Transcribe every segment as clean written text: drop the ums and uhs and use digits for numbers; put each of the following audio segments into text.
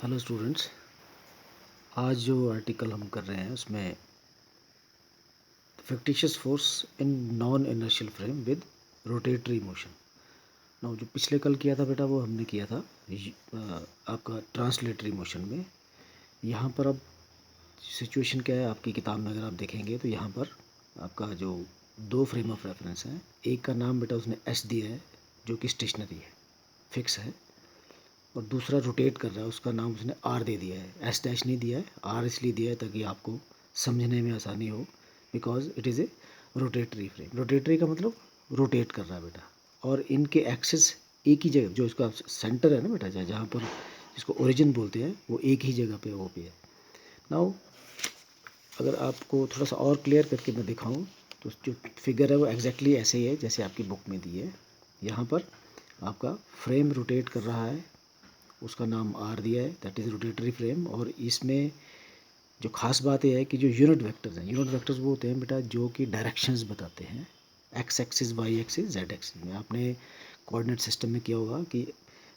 Hello students. आज जो article हम कर रहे हैं उसमें fictitious force in non inertial frame with rotatory motion. ना जो पिछले कल किया था बेटा वो हमने किया था आपका ट्रांसलेटरी मोशन में। यहाँ पर अब सिचुएशन क्या है, आपकी किताब में अगर आप देखेंगे तो यहाँ पर आपका जो दो फ्रेम ऑफ रेफरेंस हैं, एक का नाम बेटा उसने एस दिया है जो कि स्टेशनरी है, फिक्स है, और दूसरा रोटेट कर रहा है उसका नाम उसने आर दे दिया है। एस डैश नहीं दिया है, आर इसलिए दिया है ताकि आपको समझने में आसानी हो, because it is a rotatory frame. Rotatory का मतलब रोटेट कर रहा है बेटा, और इनके एक्सिस एक ही जगह, जो इसका सेंटर है ना बेटा, जहाँ पर जिसको ओरिजिन बोलते हैं, वो एक ही जगह पे वो भी है। नाउ अगर आपको थोड़ा सा और क्लियर करके मैं दिखाऊं तो जो फिगर है वो एग्जैक्टली ऐसे ही है जैसे आपकी बुक में दी है। यहाँ पर आपका फ्रेम रोटेट कर रहा है, उसका नाम आर दिया है, दैट इज़ रोटेटरी फ्रेम। और इसमें जो खास बात यह है कि जो यूनिट वेक्टर्स हैं, यूनिट वेक्टर्स वो होते हैं बेटा जो कि डायरेक्शंस बताते हैं, X axis, Y axis, Z axis में। आपने कोऑर्डिनेट सिस्टम में किया होगा कि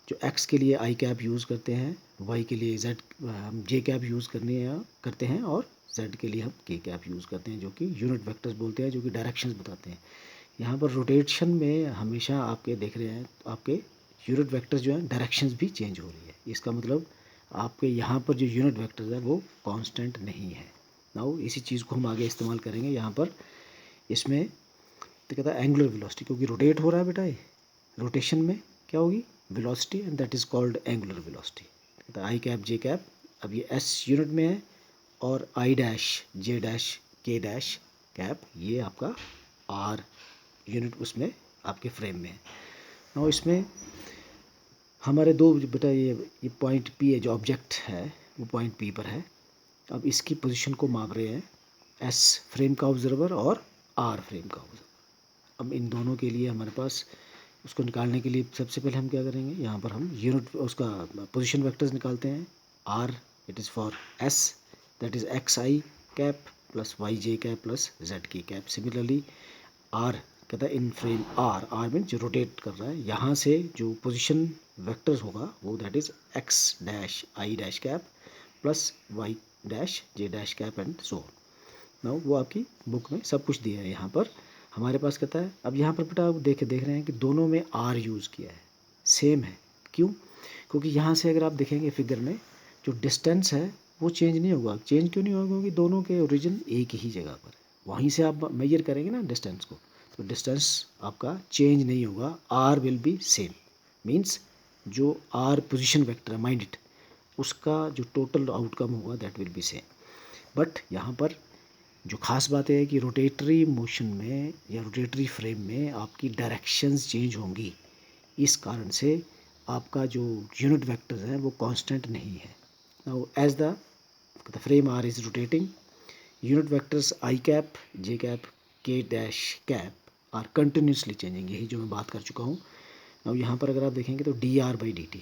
जो एक्स के लिए आई कैप यूज़ करते हैं, वाई के लिए जेड हम जे कैप यूज़ करते हैं, और जेड के लिए हम के कैप यूज़ करते हैं, जो कि यूनिट वेक्टर्स बोलते हैं, जो कि डायरेक्शंस बताते हैं। यहाँ पर रोटेशन में हमेशा आपके देख रहे हैं आपके यूनिट वेक्टर्स जो हैं डायरेक्शंस भी चेंज हो रही है। इसका मतलब आपके यहाँ पर जो यूनिट वेक्टर्स है वो कांस्टेंट नहीं है। नाउ इसी चीज़ को हम आगे इस्तेमाल करेंगे यहाँ पर। इसमें तो कहता है एंगुलर वेलोसिटी, क्योंकि रोटेट हो रहा है बेटा, ये रोटेशन में क्या होगी, velocity, and that is called angular velocity. कहता है आई कैप जे कैप, अब ये एस यूनिट में है, और आई डैश जे डैश के डैश कैप ये आपका आर यूनिट उसमें आपके फ्रेम में है। और इसमें हमारे दो बेटा ये पॉइंट पी है, जो ऑब्जेक्ट है वो पॉइंट पी पर है। अब इसकी पोजीशन को माप रहे हैं एस फ्रेम का ऑब्जर्वर और आर फ्रेम का ऑब्जर्वर। अब इन दोनों के लिए हमारे पास उसको निकालने के लिए सबसे पहले हम क्या करेंगे, यहाँ पर हम यूनिट उसका पोजीशन वेक्टर्स निकालते हैं। R it is for S, that is X I cap plus Y J cap plus Z की कैप। सिमिलरली आर कहता है in frame R, R mean जो रोटेट कर रहा है, यहाँ से जो पोजीशन वेक्टर्स होगा वो that is X dash I dash cap plus Y dash J dash cap and so. Now वो आपकी बुक में सब कुछ दिया है। यहाँ पर हमारे पास कहता है, अब यहाँ पर बेटा आप देख रहे हैं कि दोनों में आर यूज़ किया है, सेम है। क्यों? क्योंकि यहाँ से अगर आप देखेंगे फिगर में जो डिस्टेंस है वो चेंज नहीं होगा। चेंज क्यों नहीं होगा? क्योंकि दोनों के ओरिजिन एक ही जगह पर है, वहीं से आप मेजर करेंगे ना डिस्टेंस को, तो डिस्टेंस आपका चेंज नहीं होगा, R will be same. Means जो आर पोजिशन वेक्टर है माइंड इट, उसका जो टोटल आउटकम होगा that will be same. But यहाँ पर जो खास बात है कि रोटेटरी मोशन में या रोटेटरी फ्रेम में आपकी डायरेक्शंस चेंज होंगी, इस कारण से आपका जो यूनिट वेक्टर्स हैं वो कांस्टेंट नहीं है। Now as the frame R is rotating, unit vectors I cap J cap K dash cap are continuously changing, यही जो मैं बात कर चुका हूँ। अब यहाँ पर अगर आप देखेंगे तो D R by D T,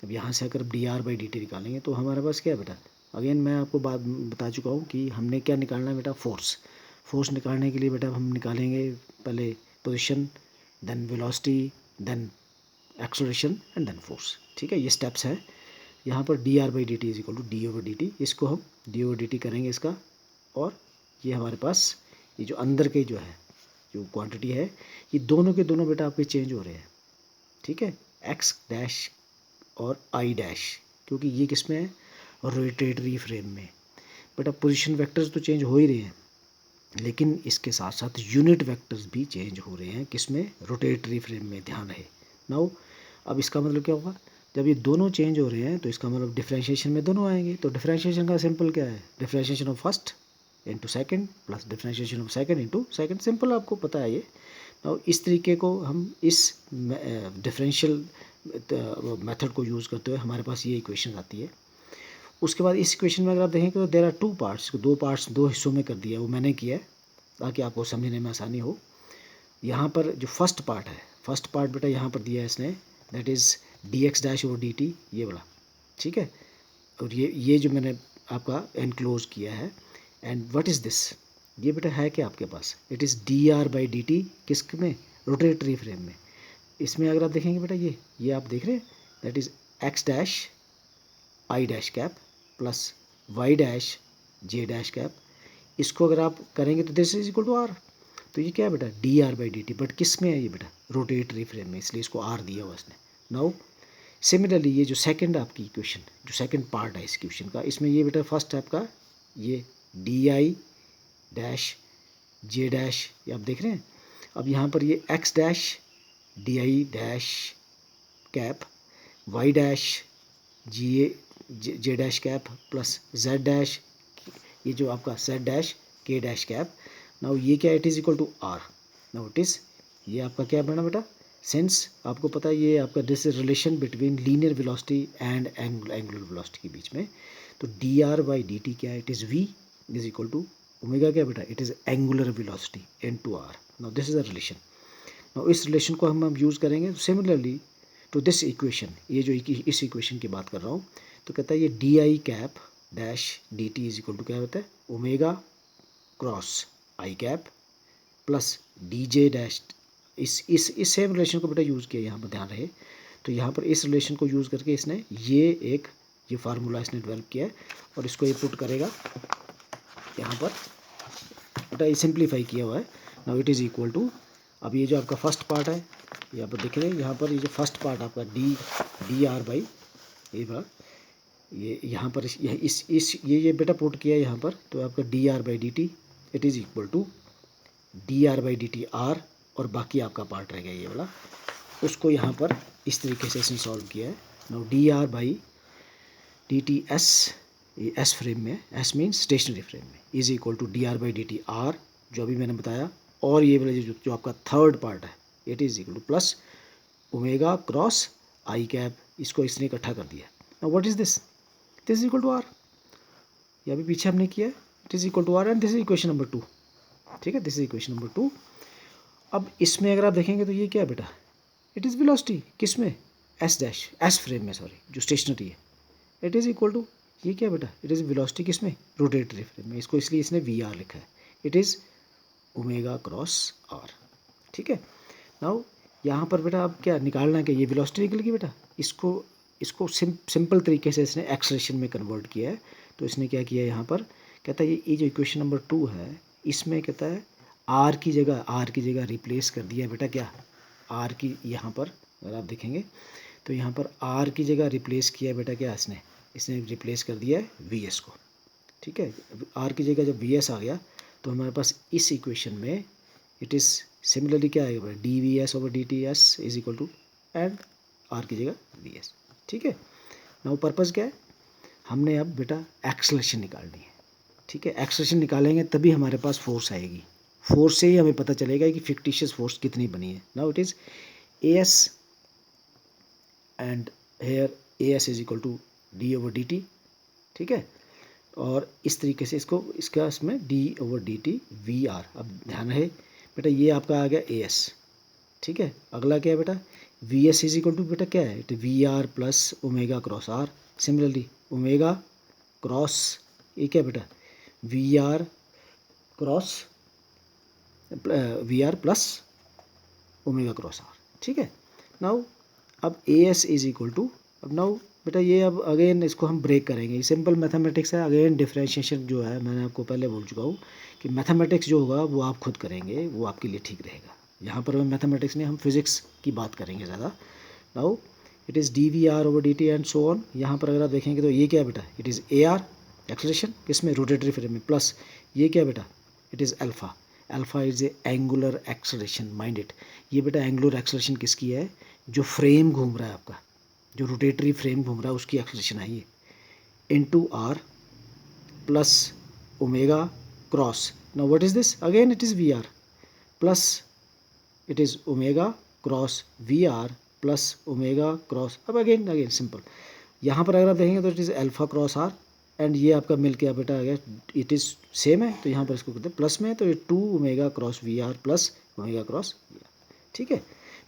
अब यहाँ से अगर D R by D T निकालेंगे तो हमारे पास क्या है बेटा, अगेन मैं आपको बात बता चुका हूँ कि हमने क्या निकालना है बेटा, फोर्स। फोर्स निकालने के लिए बेटा हम निकालेंगे पहले position, then velocity, then acceleration and then force. ठीक है, ये स्टेप्स हैं। यहाँ पर D R by D T is equal to D over D T, इसको हम डी ओवर डी टी करेंगे इसका, और ये हमारे पास ये जो अंदर के जो है जो क्वांटिटी है, ये दोनों के दोनों बेटा आपके चेंज हो रहे हैं। ठीक है, एक्स डैश और आई डैश, क्योंकि ये किस में है, रोटेटरी फ्रेम में। बेटा पोजीशन वेक्टर्स तो चेंज हो ही रहे हैं, लेकिन इसके साथ साथ यूनिट वेक्टर्स भी चेंज हो रहे हैं, किसमें, रोटेटरी फ्रेम में, ध्यान रहे। नाउ अब इसका मतलब क्या होगा, जब ये दोनों चेंज हो रहे हैं तो इसका मतलब डिफरेंशिएशन में दोनों आएंगे। तो डिफरेंशिएशन का सिंपल क्या है, differentiation of first into second plus differentiation of second into second, simple आपको पता है ये। और इस तरीके को हम इस डिफरेंशियल मेथड को यूज़ करते हुए हमारे पास ये इक्वेशन आती है। उसके बाद इस इक्वेशन में अगर आप देखेंगे तो देयर आर टू पार्ट्स, दो पार्ट्स दो हिस्सों में कर दिया है, वो मैंने किया है ताकि आपको समझने में आसानी हो। यहाँ पर जो फर्स्ट पार्ट है, फर्स्ट पार्ट बेटा यहाँ पर दिया है इसने, that is D x dash over D T, ये वाला। ठीक है, और ये जो मैंने आपका एनक्लोज किया है, एंड व्हाट इज़ दिस, ये बेटा है क्या आपके पास, it is D R by D T, किस में, रोटेटरी फ्रेम में। इसमें अगर आप देखेंगे बेटा ये आप देख रहे हैं, that is X dash I dash cap plus Y dash J dash cap, इसको अगर आप करेंगे तो this is equal to R. तो ये क्या है बेटा, D R by D T, but किस में है ये बेटा, रोटेटरी फ्रेम में, इसलिए इसको आर दिया हुआ इसने। नाउ सिमिलरली ये जो सेकंड आपकी इक्वेशन, जो सेकंड पार्ट है इस इक्वेशन का, इसमें ये बेटा फर्स्ट आपका ये D I dash J dash, ये आप देख रहे हैं। अब यहाँ पर ये X dash D I dash cap Y dash J dash cap plus Z dash, ये जो आपका जेड डैश के डैश कैप। नाउ ये क्या, it is equal to R. Now it is, ये आपका क्या बना बेटा, सिंस आपको पता है ये आपका this relation between linear velocity and angular velocity के बीच में, तो D R by D T क्या है, it is V is equal to omega क्या बेटा, it is angular velocity into R. Now this is a relation. Now इस relation को हम यूज़ करेंगे सिमिलरली टू दिस इक्वेशन, ये जो इस इक्वेशन की बात कर रहा हूँ, तो कहता है ये D I cap dash D T is equal to क्या होता है, omega cross I cap plus D J dash, इस सेम रिलेशन को बेटा यूज़ किया, यहाँ पर ध्यान रहे। तो यहाँ पर इस रिलेशन को यूज़ करके इसने ये फार्मूला इसने डेवलप किया है, और इसको ये पुट करेगा यहाँ पर बेटा, ये सिंप्लीफाई किया हुआ है। Now it is equal to, अब ये जो आपका फर्स्ट पार्ट है यहाँ पर देख रहे हैं, यहाँ पर ये जो फर्स्ट पार्ट आपका डी आर बाई ये यहाँ पर ये बेटा पुट किया है यहाँ पर, तो आपका D R by D T it is equal to D R by D T R, और बाकी आपका पार्ट रह गया ये वाला, उसको यहाँ पर इस तरीके से इसने सॉल्व किया है। Now D R by D T S, ये एस फ्रेम में, एस मीन्स स्टेशनरी फ्रेम में, is equal to D R by D T R, जो अभी मैंने बताया, और ये वाला जो आपका थर्ड पार्ट है it is equal to plus omega cross I cap, इसको इसने इकट्ठा कर दिया। Now what is this is equal to R, ये अभी पीछे हमने किया है, it is equal to R, and this is equation number 2। ठीक है, दिस इज इक्वेशन नंबर 2। अब इसमें अगर आप देखेंगे तो ये क्या है बेटा, इट इज़ वेलोसिटी, किस में, एस डैश, एस फ्रेम में, सॉरी, जो स्टेशनरी है, इट इज़ इक्वल टू, ये क्या बेटा, इट इज़ वेलोसिटी किस में, रोटेटरी फ्रेम में, इसको इसलिए इसने वी आर लिखा है, it is omega cross R. ठीक है, नाउ यहाँ पर बेटा अब क्या निकालना है, कि ये वेलोसिटी निकलेगी बेटा, इसको सिंपल तरीके से इसने एक्सेलरेशन में कन्वर्ट किया है। तो इसने क्या किया यहाँ पर, कहता है ये जो इक्वेशन नंबर 2 है, इसमें कहता है आर की जगह रिप्लेस कर दिया है बेटा, क्या आर की, यहाँ पर अगर आप देखेंगे तो यहाँ पर आर की जगह रिप्लेस किया है बेटा, क्या इसने रिप्लेस कर दिया है वी एस को। ठीक है, आर की जगह जब वी एस आ गया तो हमारे पास इस इक्वेशन में इट इज़ सिमिलरली क्या आएगा बेटा, D V S over D T S is equal to, and R की जगह वी एस। ठीक है, नाउ पर्पज़ क्या है, हमने अब बेटा एक्सेलरेशन निकालनी है। ठीक है, एक्सेलरेशन निकालेंगे तभी हमारे पास फोर्स आएगी, फोर्स से ही हमें पता चलेगा कि फिक्टिशियस फोर्स कितनी बनी है। Now it is A S, and here A S is equal to D over D T. ठीक है, और इस तरीके से इसका इसमें D over D T V R. अब ध्यान रहे बेटा, ये आपका आ गया ए एस। ठीक है, अगला क्या है बेटा, V S is equal to बेटा क्या है, तो V R plus omega cross R. Similarly omega cross, ये क्या बेटा, V R cross V R plus omega cross R. ठीक है, नाउ अब A S is equal to, अब नाउ बेटा ये अब अगेन इसको हम ब्रेक करेंगे, ये सिंपल मैथमेटिक्स है। अगेन डिफरेंशिएशन जो है मैंने आपको पहले बोल चुका हूँ कि मैथमेटिक्स जो होगा वो आप खुद करेंगे, वो आपके लिए ठीक रहेगा। यहाँ पर हम मैथमेटिक्स नहीं, हम फिजिक्स की बात करेंगे ज़्यादा। Now it is D V R over D T and so on. यहाँ पर अगर आप देखेंगे तो ये क्या बेटा, it is A R acceleration किसमें, रोटेटरी फ्रेम में, प्लस ये क्या बेटा, it is alpha. Alpha is a angular acceleration, mind it. ये बेटा एंगुलर एक्सेलरेशन किसकी है, जो फ्रेम घूम रहा है आपका, जो रोटेटरी फ्रेम घूम रहा है उसकी एक्सेलरेशन है ये, into R plus omega cross. Now what is this, again it is V R plus it is omega cross V R plus omega cross, अब अगेन सिंपल। यहाँ पर अगर आप देखेंगे तो it is alpha cross R, and ये आपका मिल के बेटा आ गया, इट इज़ सेम है, तो यहाँ पर इसको करते हैं प्लस में, तो ये 2 omega cross V R plus omega cross V R. ठीक है,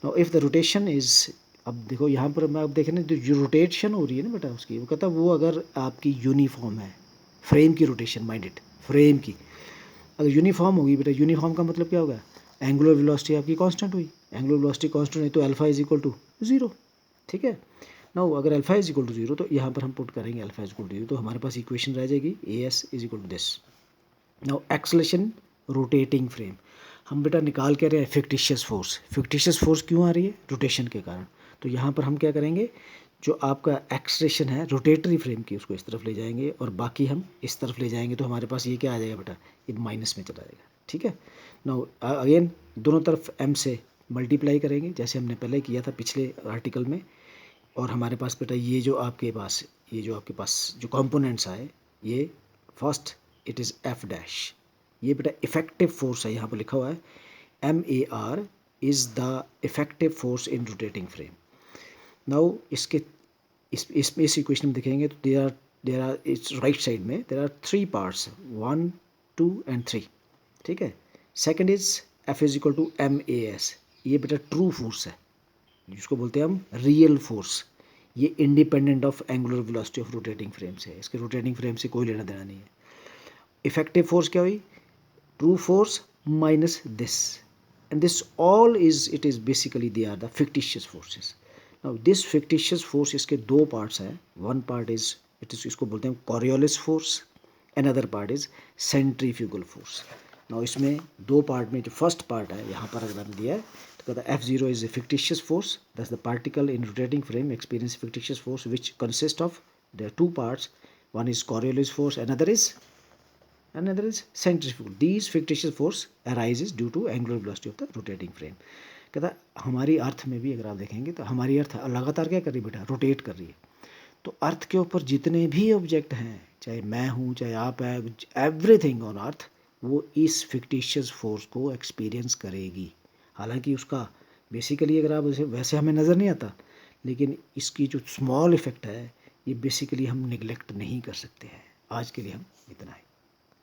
now if the rotation is, अब देखो यहाँ पर मैं अब देखें ना, जो रोटेशन हो रही है ना बेटा उसकी, वो कहता है वो अगर आपकी यूनिफॉर्म है, फ्रेम की रोटेशन, माइंड इट, फ्रेम की अगर यूनिफॉर्म होगी बेटा, यूनिफॉर्म का मतलब क्या होगा, एंगुलर वेलोसिटी आपकी कांस्टेंट हुई, एंगुलर वेलोसिटी कांस्टेंट है तो अल्फा इज इक्वल टू 0। ठीक है, नाउ अगर अल्फा इज इक्वल टू 0 तो यहाँ पर हम पुट करेंगे अल्फा इज इक्वल टू 0, तो हमारे पास इक्वेशन रह जाएगी A S is equal to this. Now acceleration rotating frame, हम बेटा निकाल के रहे हैं फिक्टिशियस फोर्स। फिक्टिशियस फोर्स क्यों आ रही है? रोटेशन के कारण। तो यहाँ पर हम क्या करेंगे, जो आपका एक्सेलेरेशन है रोटेटरी फ्रेम की, उसको इस तरफ ले जाएंगे और बाकी हम इस तरफ ले जाएंगे, तो हमारे पास ये क्या आ जाएगा बेटा, ये माइनस में चला जाएगा। ठीक है, नाउ अगेन दोनों तरफ m से मल्टीप्लाई करेंगे जैसे हमने पहले किया था पिछले आर्टिकल में, और हमारे पास बेटा ये जो आपके पास जो कंपोनेंट्स आए, ये first it is F dash, ये बेटा इफेक्टिव फोर्स है, यहाँ पर लिखा हुआ है MAR is the effective force in rotating frame. Now इस इक्वेशन में देखेंगे तो there are its right side में देयर आर 3 पार्ट्स, 1 2 एंड 3। ठीक है, second is F is equal to MAS, ये बेटा ट्रू फोर्स है जिसको बोलते हैं हम रियल फोर्स, ये independent of angular velocity of rotating frame से है, इसके रोटेटिंग फ्रेम से कोई लेना देना नहीं है। इफेक्टिव फोर्स क्या हुई? True force minus this, and this all is basically they are the fictitious forces. Now this fictitious force, इसके 2 पार्ट्स हैं, वन पार्ट इज इसको बोलते हैं Coriolis force, another part is centrifugal force. Now इसमें 2 part में जो first part है यहाँ पर अगर हमने दिया है तो कहता है F0 is a fictitious force, thus the particle in rotating frame experience fictitious force which consists of there are 2 parts, one is Coriolis force, another is centrifugal. These fictitious force arises due to angular velocity of the rotating frame. कहता है हमारी अर्थ में भी अगर आप देखेंगे तो हमारी अर्थ लगातार क्या कर रही है बेटा, रोटेट कर रही है। तो अर्थ के ऊपर जितने भी ऑब्जेक्ट हैं, चाहे मैं हूँ चाहे आप है, एवरीथिंग ऑन अर्थ वो इस फिक्टिशियस फोर्स को एक्सपीरियंस करेगी। हालांकि उसका बेसिकली अगर आप वैसे हमें नज़र नहीं आता, लेकिन इसकी जो स्मॉल इफ़ेक्ट है ये बेसिकली हम निगलेक्ट नहीं कर सकते हैं। आज के लिए हम इतना ही।